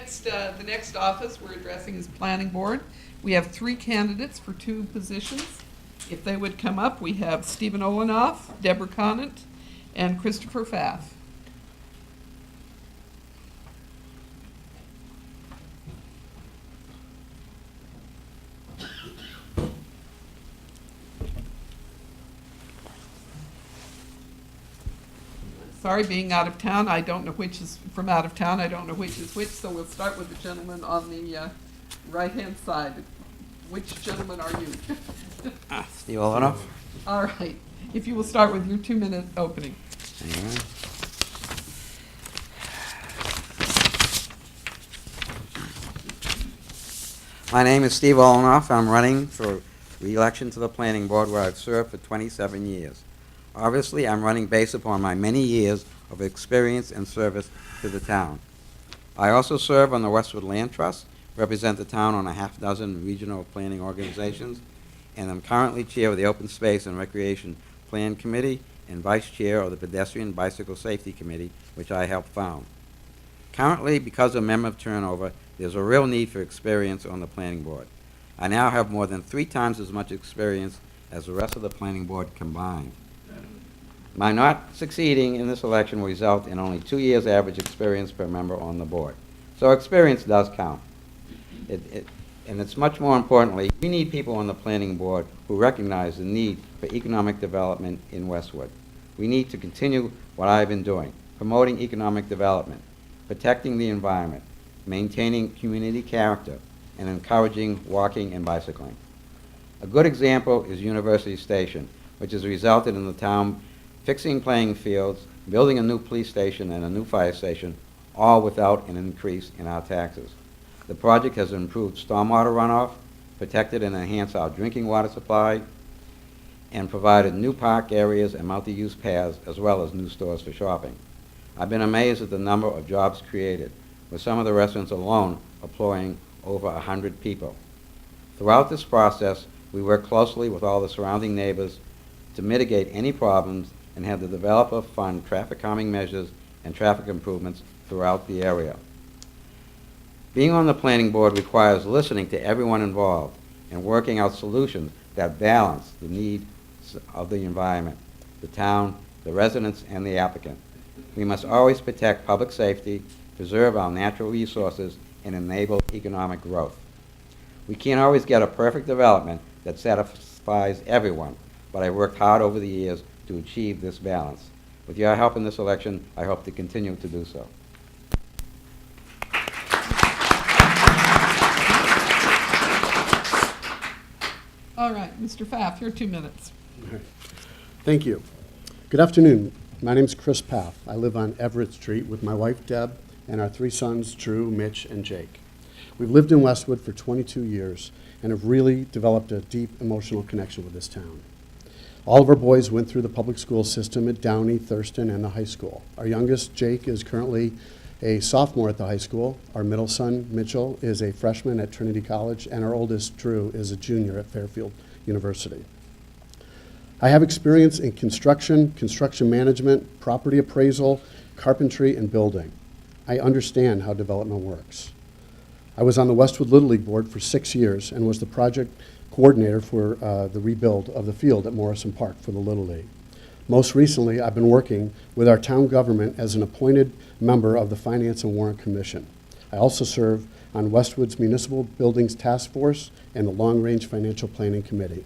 the next office we're addressing is Planning Board. We have 3 candidates for 2 positions. If they would come up, we have Stephen Olenoff, Deborah Conant, and Christopher Pfaff. Sorry, being out of town, I don't know which is from out of town. I don't know which is which, so we'll start with the gentleman on the right-hand side. Which gentleman are you? Steve Olenoff. All right. If you will start with your 2-minute opening. Hang on. My name is Steve Olenoff. I'm running for re-election to the Planning Board where I've served for 27 years. Obviously, I'm running based upon my many years of experience and service to the town. I also serve on the Westwood Land Trust, represent the town on a half-dozen regional planning organizations, and I'm currently chair of the Open Space and Recreation Plan Committee and vice chair of the Pedestrian Bicycle Safety Committee, which I helped found. Currently, because of member turnover, there's a real need for experience on the Planning Board. I now have more than 3 times as much experience as the rest of the Planning Board combined. My not succeeding in this election will result in only 2 years average experience per member on the board. So experience does count. And it's much more importantly, we need people on the Planning Board who recognize the need for economic development in Westwood. We need to continue what I've been doing, promoting economic development, protecting the environment, maintaining community character, and encouraging walking and bicycling. A good example is University Station, which has resulted in the town fixing playing fields, building a new police station and a new fire station, all without an increase in our taxes. The project has improved stormwater runoff, protected and enhanced our drinking water supply, and provided new park areas and multi-use paths, as well as new stores for shopping. I've been amazed at the number of jobs created, with some of the restaurants alone employing over 100 people. Throughout this process, we work closely with all the surrounding neighbors to mitigate any problems and have the developer fund traffic calming measures and traffic improvements throughout the area. Being on the Planning Board requires listening to everyone involved and working out solutions that balance the needs of the environment, the town, the residents, and the applicant. We must always protect public safety, preserve our natural resources, and enable economic growth. We can't always get a perfect development that satisfies everyone, but I've worked hard over the years to achieve this balance. With your help in this election, I hope to continue to do so. All right, Mr. Pfaff, your 2 minutes. Thank you. Good afternoon. My name is Chris Pfaff. I live on Everett Street with my wife, Deb, and our 3 sons, Drew, Mitch, and Jake. We've lived in Westwood for 22 years and have really developed a deep emotional connection with this town. All of our boys went through the public school system at Downey, Thurston, and the high school. Our youngest, Jake, is currently a sophomore at the high school. Our middle son, Mitchell, is a freshman at Trinity College, and our oldest, Drew, is a junior at Fairfield University. I have experience in construction management, property appraisal, carpentry, and building. I understand how development works. I was on the Westwood Little League board for 6 years and was the project coordinator for the rebuild of the field at Morrison Park for the Little League. Most recently, I've been working with our town government as an appointed member of the Finance and Warrant Commission. I also serve on Westwood's Municipal Buildings Task Force and the Long Range Financial Planning Committee.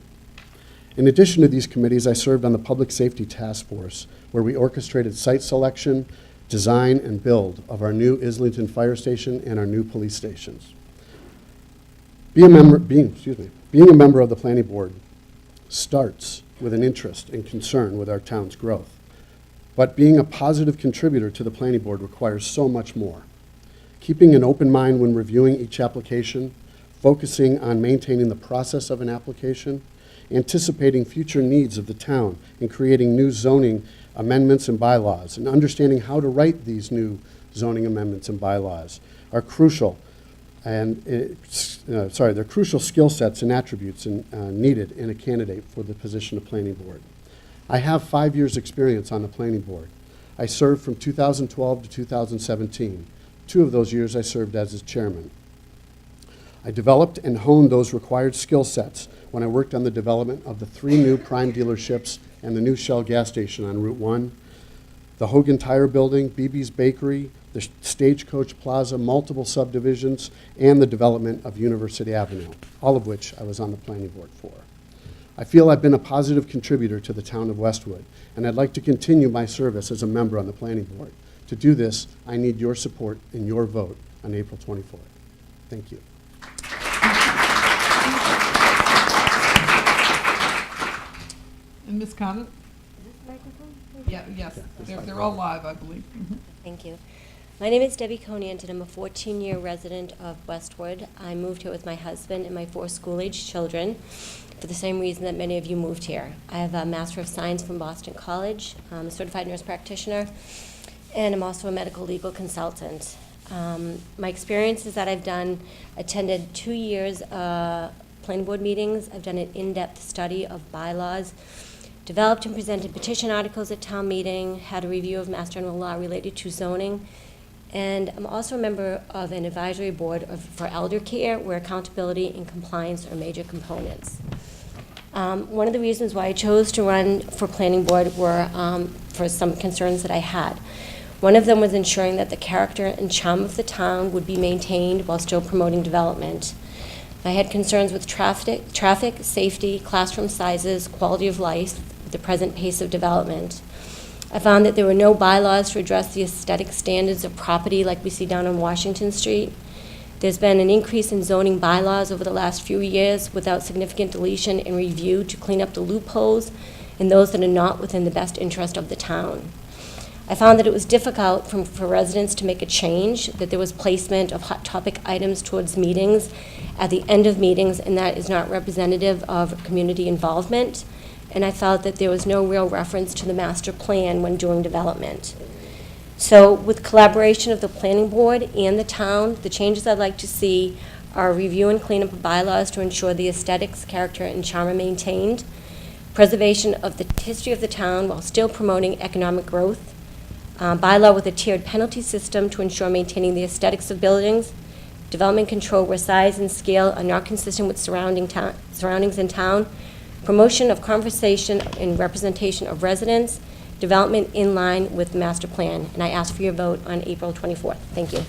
In addition to these committees, I served on the Public Safety Task Force, where we orchestrated site selection, design, and build of our new Islington Fire Station and our new police stations. Being a member of the Planning Board starts with an interest and concern with our town's growth. But being a positive contributor to the Planning Board requires so much more. Keeping an open mind when reviewing each application, focusing on maintaining the process of an application, anticipating future needs of the town, and creating new zoning amendments and bylaws, and understanding how to write these new zoning amendments and bylaws are crucial. And they're crucial skill sets and attributes needed in a candidate for the position of Planning Board. I have 5 years' experience on the Planning Board. I served from 2012 to 2017, 2 of those years I served as its chairman. I developed and honed those required skill sets when I worked on the development of the 3 new prime dealerships and the new Shell gas station on Route 1, the Hogan Tire Building, BB's Bakery, the Stagecoach Plaza, multiple subdivisions, and the development of University Avenue, all of which I was on the planning board for. I feel I've been a positive contributor to the town of Westwood, and I'd like to continue my service as a member on the planning board. To do this, I need your support and your vote on April 24th. Thank you. And Ms. Conant? Is this microphone? Yeah, yes, they're all live, I believe. Mhm. Thank you. My name is Debbie Conant, and I'm a 14-year resident of Westwood. I moved here with my husband and my 4 school-age children for the same reason that many of you moved here. I have a Master of Science from Boston College. I'm a certified nurse practitioner, and I'm also a medical legal consultant. My experience is that I've attended 2 years planning board meetings. I've done an in-depth study of bylaws, developed and presented petition articles at town meeting, had a review of Mass General Law related to zoning, and I'm also a member of an advisory board for elder care, where accountability and compliance are major components. One of the reasons why I chose to run for planning board were for some concerns that I had. One of them was ensuring that the character and charm of the town would be maintained while still promoting development. I had concerns with traffic, safety, classroom sizes, quality of life, the present pace of development. I found that there were no bylaws to address the aesthetic standards of property like we see down on Washington Street. There's been an increase in zoning bylaws over the last few years without significant deletion and review to clean up the loopholes and those that are not within the best interest of the town. I found that it was difficult for residents to make a change, that there was placement of hot topic items towards meetings at the end of meetings, and that is not representative of community involvement. And I felt that there was no real reference to the master plan when doing development. So with collaboration of the planning board and the town, the changes I'd like to see are review and cleanup of bylaws to ensure the aesthetics, character, and charm are maintained, preservation of the history of the town while still promoting economic growth, bylaw with a tiered penalty system to ensure maintaining the aesthetics of buildings, development control where size and scale are not consistent with surroundings in town, promotion of conversation and representation of residents, development in line with the master plan. And I ask for your vote on April 24th. Thank you.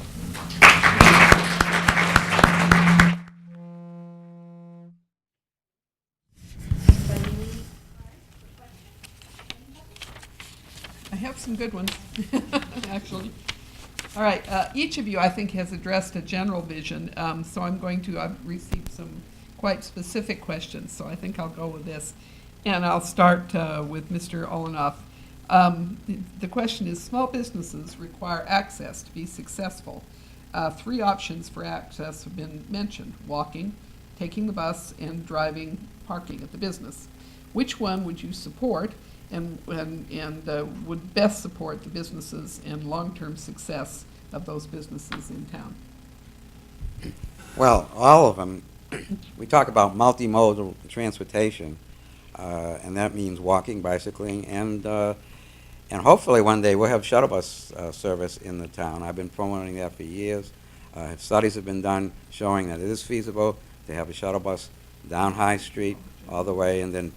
I have some good ones, actually. All right, each of you, I think, has addressed a general vision, so I've received some quite specific questions, so I think I'll go with this. And I'll start with Mr. Olenoff. The question is, small businesses require access to be successful. 3 options for access have been mentioned: walking, taking the bus, and driving, parking at the business. Which one would you support and would best support the businesses and long-term success of those businesses in town? Well, all of them. We talk about multimodal transportation, and that means walking, bicycling, and hopefully one day we'll have shuttle bus service in the town. I've been promoting that for years. Studies have been done showing that it is feasible to have a shuttle bus down High Street all the way, and then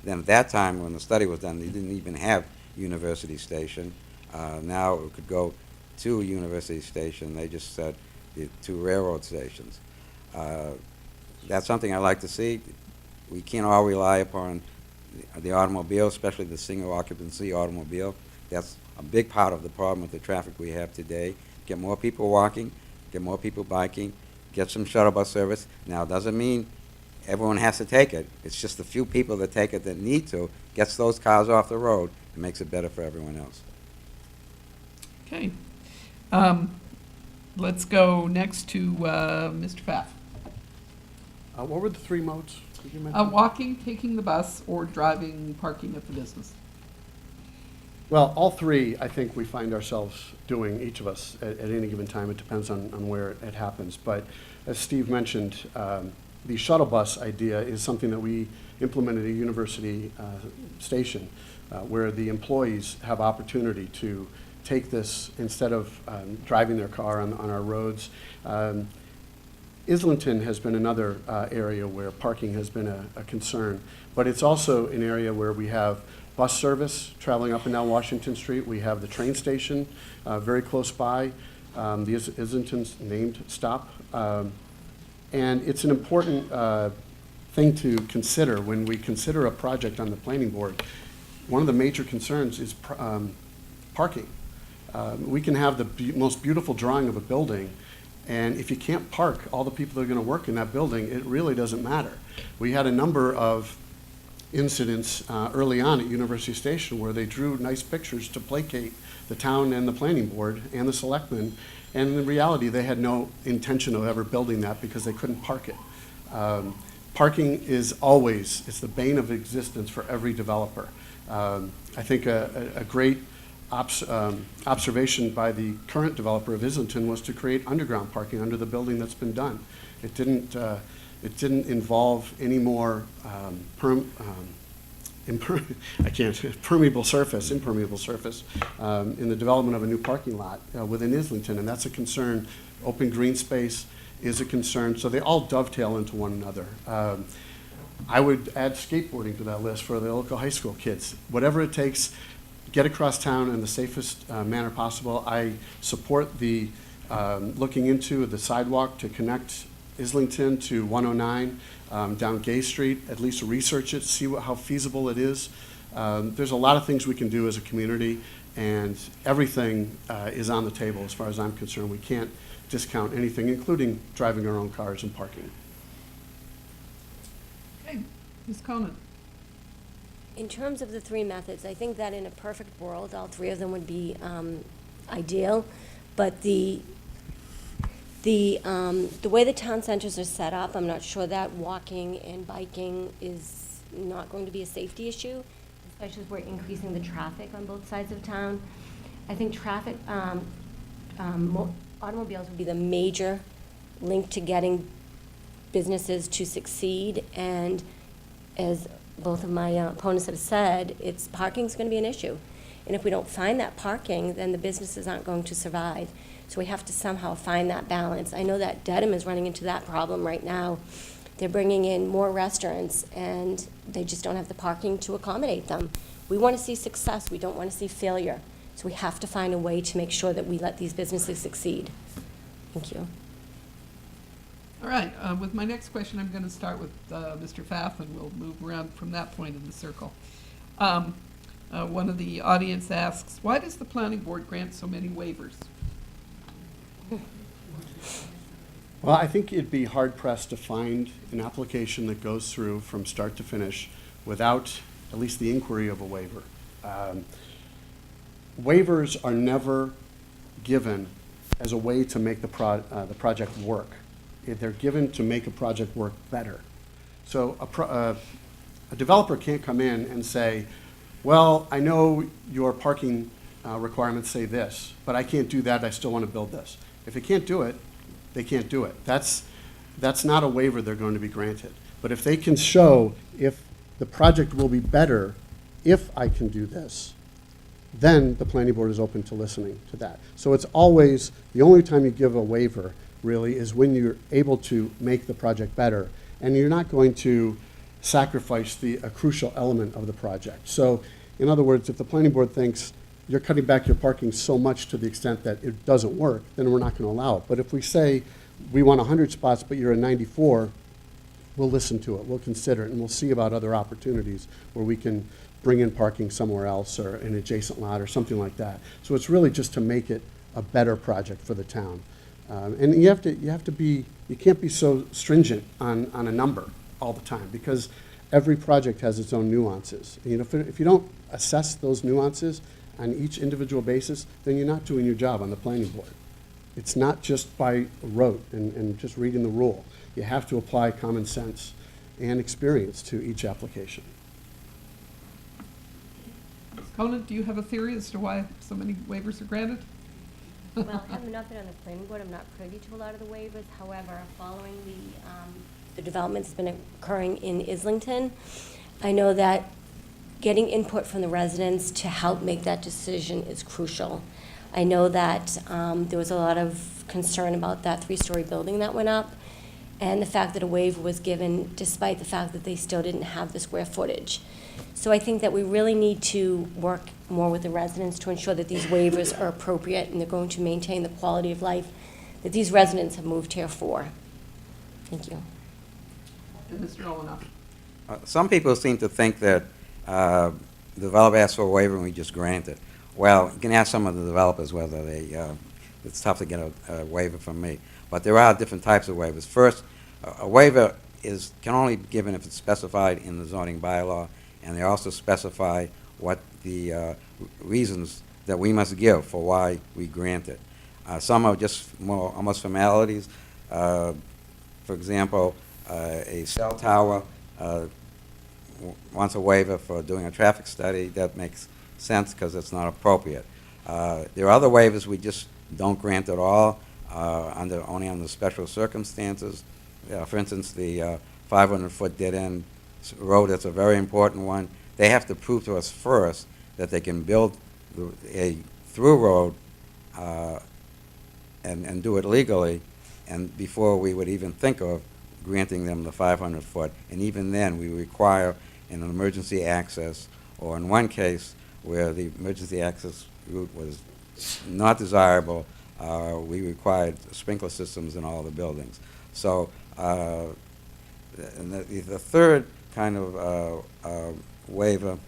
at that time when the study was done, they didn't even have University Station. Now it could go to University Station. They just said the 2 railroad stations. That's something I like to see. We can't all rely upon the automobile, especially the single occupancy automobile. That's a big part of the problem with the traffic we have today. Get more people walking, get more people biking, get some shuttle bus service. Now, it doesn't mean everyone has to take it. It's just the few people that take it that need to, gets those cars off the road, and makes it better for everyone else. Okay. Let's go next to Mr. Pfaff. What were the 3 modes that you mentioned? Walking, taking the bus, or driving, parking at the business. Well, all 3, I think we find ourselves doing, each of us, at any given time. It depends on where it happens. But as Steve mentioned, the shuttle bus idea is something that we implemented at University Station, where the employees have opportunity to take this instead of driving their car on our roads. Islington has been another area where parking has been a concern, but it's also an area where we have bus service traveling up and down Washington Street. We have the train station very close by, the Islington's named stop. And it's an important thing to consider when we consider a project on the planning board. One of the major concerns is parking. We can have the most beautiful drawing of a building, and if you can't park all the people that are going to work in that building, it really doesn't matter. We had a number of incidents early on at University Station where they drew nice pictures to placate the town and the planning board and the selectmen, and in reality they had no intention of ever building that because they couldn't park it. Parking is always, it's the bane of existence for every developer. I think a great observation by the current developer of Islington was to create underground parking under the building that's been done. It didn't involve any more impermeable surface in the development of a new parking lot within Islington, and that's a concern. Open green space is a concern, so they all dovetail into one another. I would add skateboarding to that list for the local high school kids. Whatever it takes, get across town in the safest manner possible. I support the looking into the sidewalk to connect Islington to 109 down Gay Street. At least research it, see how feasible it is. There's a lot of things we can do as a community, and everything is on the table as far as I'm concerned. We can't discount anything, including driving our own cars and parking. Okay, Ms. Conan. In terms of the three methods, I think that in a perfect world, all three of them would be ideal, but the way the town centers are set up, I'm not sure that walking and biking is not going to be a safety issue, especially as we're increasing the traffic on both sides of town. I think traffic, automobiles would be the major link to getting businesses to succeed, and as both of my opponents have said, parking's going to be an issue. And if we don't find that parking, then the businesses aren't going to survive. So we have to somehow find that balance. I know that Dedham is running into that problem right now. They're bringing in more restaurants, and they just don't have the parking to accommodate them. We want to see success. We don't want to see failure. So we have to find a way to make sure that we let these businesses succeed. Thank you. All right, with my next question, I'm going to start with Mr. Pfaff, and we'll move around from that point in the circle. One of the audience asks, why does the planning board grant so many waivers? Well, I think it'd be hard-pressed to find an application that goes through from start to finish without at least the inquiry of a waiver. Waivers are never given as a way to make the project work. They're given to make a project work better. So a developer can't come in and say, well, I know your parking requirements say this, but I can't do that, I still want to build this. If they can't do it, they can't do it. That's not a waiver they're going to be granted. But if they can show if the project will be better if I can do this, then the planning board is open to listening to that. So it's always, the only time you give a waiver really is when you're able to make the project better, and you're not going to sacrifice a crucial element of the project. So in other words, if the planning board thinks you're cutting back your parking so much to the extent that it doesn't work, then we're not going to allow it. But if we say we want 100 spots, but you're at 94, we'll listen to it, we'll consider it, and we'll see about other opportunities where we can bring in parking somewhere else or an adjacent lot or something like that. So it's really just to make it a better project for the town. And you can't be so stringent on a number all the time, because every project has its own nuances. And, if you don't assess those nuances on each individual basis, then you're not doing your job on the planning board. It's not just by rote and just reading the rule. You have to apply common sense and experience to each application. Ms. Conan, do you have a theory as to why so many waivers are granted? Well, having not been on the planning board, I'm not privy to a lot of the waivers. However, following the developments that's been occurring in Islington, I know that getting input from the residents to help make that decision is crucial. I know that there was a lot of concern about that three-story building that went up, and the fact that a waiver was given despite the fact that they still didn't have the square footage. So I think that we really need to work more with the residents to ensure that these waivers are appropriate and they're going to maintain the quality of life that these residents have moved here for. Thank you. And Mr. Olenoff? Some people seem to think that the developer asks for a waiver and we just grant it. Well, you can ask some of the developers whether it's tough to get a waiver from me. But there are different types of waivers. First, a waiver can only be given if it's specified in the zoning bylaw, and they also specify what the reasons that we must give for why we grant it. Some are just more almost formalities. For example, a cell tower wants a waiver for doing a traffic study. That makes sense because it's not appropriate. There are other waivers we just don't grant at all, only under special circumstances. For instance, the 500-foot dead-end road, that's a very important one. They have to prove to us first that they can build a through road and do it legally, and before we would even think of granting them the 500-foot. And even then, we require an emergency access, or in one case where the emergency access route was not desirable, we required sprinkler systems in all the buildings. So and the third kind of waiver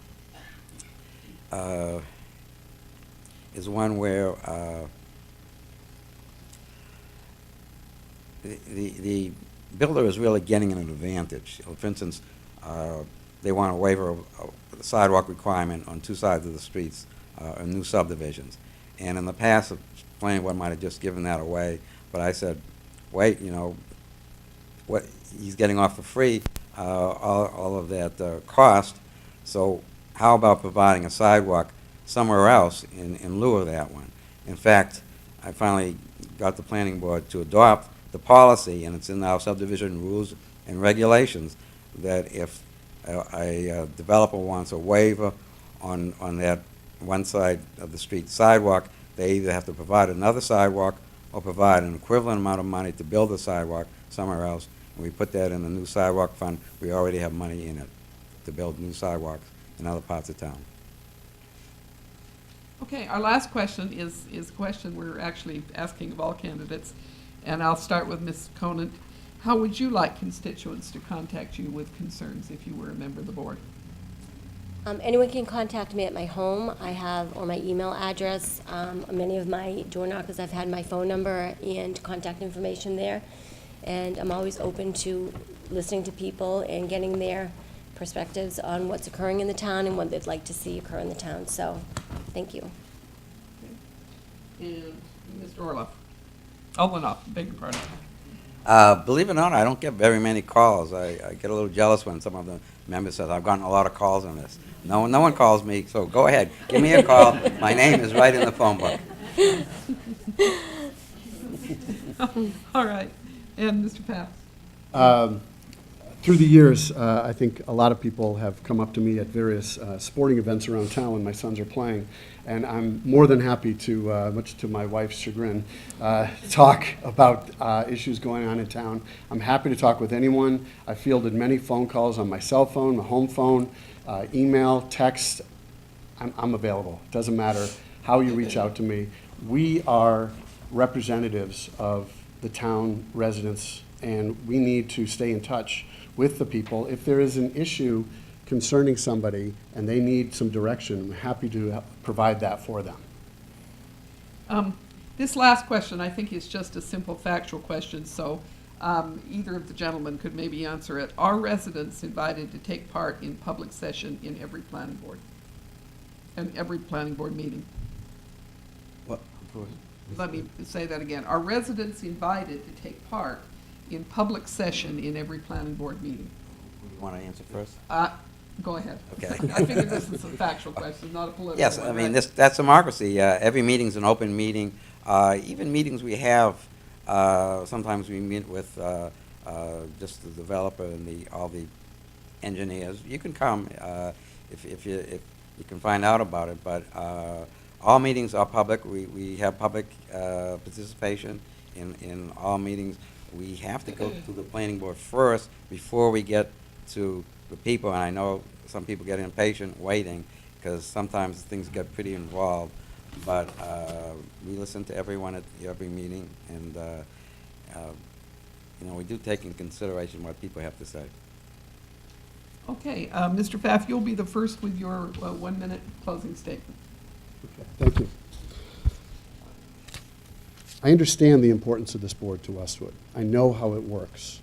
is one where the builder is really getting an advantage. For instance, they want a waiver of the sidewalk requirement on two sides of the streets in new subdivisions. And in the past, the planning board might have just given that away, but I said, wait, what he's getting off for free, all of that cost, so how about providing a sidewalk somewhere else in lieu of that one? In fact, I finally got the planning board to adopt the policy, and it's in our subdivision rules and regulations, that if a developer wants a waiver on that one side of the street sidewalk, they either have to provide another sidewalk or provide an equivalent amount of money to build a sidewalk somewhere else. And we put that in the new sidewalk fund. We already have money in it to build new sidewalks in other parts of town. Okay, our last question is a question we're actually asking of all candidates, and I'll start with Ms. Conant. How would you like constituents to contact you with concerns if you were a member of the board? Anyone can contact me at my home. I have, or my email address. Many of my door knockers, I've had my phone number and contact information there. And I'm always open to listening to people and getting their perspectives on what's occurring in the town and what they'd like to see occur in the town. So, thank you. And Mr. Olenoff, beg your pardon. Believe it or not, I don't get very many calls. I get a little jealous when some of the members say, I've gotten a lot of calls on this. No one calls me, so go ahead. Give me a call. My name is right in the phone book. All right. And Mr. Paff? Through the years, I think a lot of people have come up to me at various sporting events around town when my sons are playing, and I'm more than happy to, much to my wife's chagrin, talk about issues going on in town. I'm happy to talk with anyone. I fielded many phone calls on my cell phone, my home phone, email, text. I'm available. It doesn't matter how you reach out to me. We are representatives of the town residents, and we need to stay in touch with the people. If there is an issue concerning somebody and they need some direction, I'm happy to provide that for them. This last question, I think, is just a simple factual question, so either of the gentlemen could maybe answer it. Are residents invited to take part in public session in every planning board? And every planning board meeting? What? Let me say that again. Are residents invited to take part in public session in every planning board meeting? You want to answer first? Go ahead. Okay. I figured this is a factual question, not a political Yes, one, I mean, right? that's democracy. Every meeting's an open meeting. Even meetings we have, sometimes we meet with just the developer and all the engineers. You can come if you can find out about it, but All meetings are public. We have public participation in all meetings. We have to go to the planning board first before we get to the people, and I know some people get impatient waiting, because sometimes things get pretty involved, but we listen to everyone at every meeting, and we do take in consideration what people have to say. Okay, Mr. Pfaff, you'll be the first with your 1-minute closing statement. Okay, thank you. I understand the importance of this board to Westwood. I know how it works.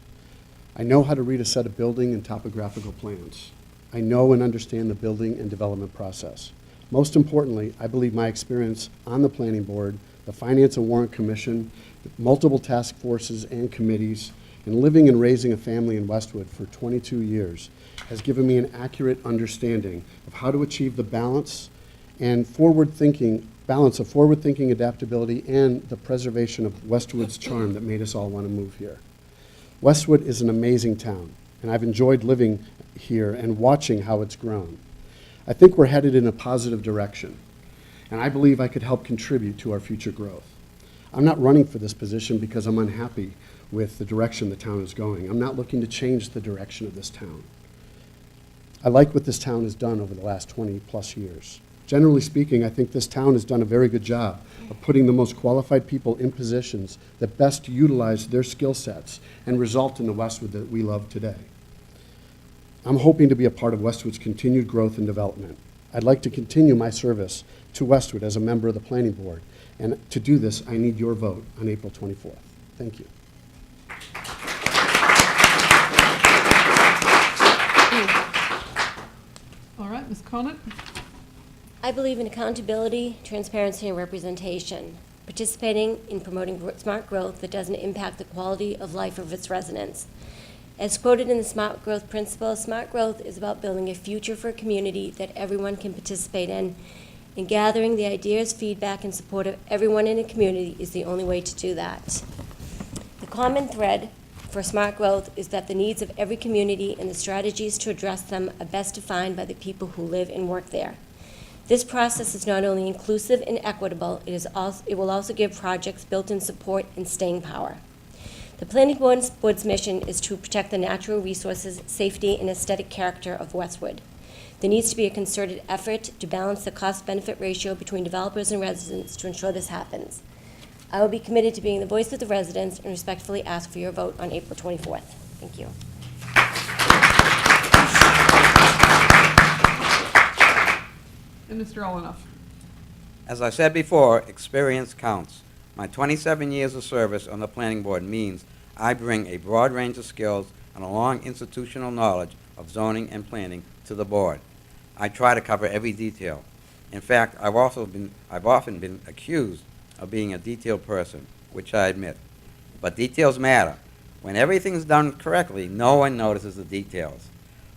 I know how to read a set of building and topographical plans. I know and understand the building and development process. Most importantly, I believe my experience on the planning board, the Finance and Warrant Commission, multiple task forces and committees, and living and raising a family in Westwood for 22 years has given me an accurate understanding of how to achieve the balance of forward-thinking adaptability and the preservation of Westwood's charm that made us all want to move here. Westwood is an amazing town, and I've enjoyed living here and watching how it's grown. I think we're headed in a positive direction, and I believe I could help contribute to our future growth. I'm not running for this position because I'm unhappy with the direction the town is going. I'm not looking to change the direction of this town. I like what this town has done over the last 20-plus years. Generally speaking, I think this town has done a very good job of putting the most qualified people in positions that best utilize their skill sets and result in the Westwood that we love today. I'm hoping to be a part of Westwood's continued growth and development. I'd like to continue my service to Westwood as a member of the Planning Board, and to do this, I need your vote on April 24th. Thank you. All right, Ms. Conant? I believe in accountability, transparency, and representation, participating in promoting smart growth that doesn't impact the quality of life of its residents. As quoted in the Smart Growth Principle, smart growth is about building a future for a community that everyone can participate in, and gathering the ideas, feedback, and support of everyone in a community is the only way to do that. The common thread for smart growth is that the needs of every community and the strategies to address them are best defined by the people who live and work there. This process is not only inclusive and equitable, it will also give projects built-in support and staying power. The Planning Board's mission is to protect the natural resources, safety, and aesthetic character of Westwood. There needs to be a concerted effort to balance the cost-benefit ratio between developers and residents to ensure this happens. I will be committed to being the voice of the residents and respectfully ask for your vote on April 24th. Thank you. And Mr. Olenoff? As I said before, experience counts. My 27 years of service on the planning board means I bring a broad range of skills and a long institutional knowledge of zoning and planning to the board. I try to cover every detail. In fact, I've often been accused of being a detailed person, which I admit. But details matter. When everything's done correctly, no one notices the details.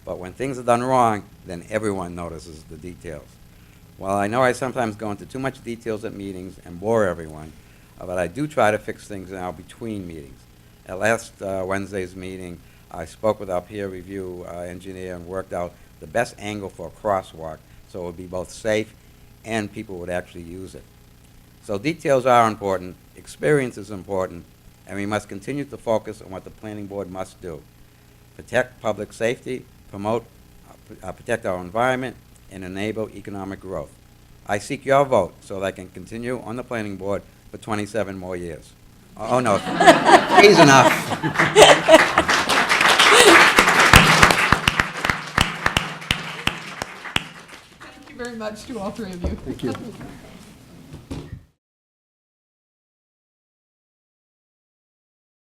But when things are done wrong, then everyone notices the details. Well, I know I sometimes go into too much details at meetings and bore everyone, but I do try to fix things now between meetings. At last Wednesday's meeting, I spoke with our peer review engineer and worked out the best angle for a crosswalk so it would be both safe and people would actually use it. So details are important, experience is important, and we must continue to focus on what the planning board must do. Protect public safety, protect our environment, and enable economic growth. I seek your vote so that I can continue on the planning board for 27 more years. Oh no, 3's enough. Thank you very much to all three of you. Thank you.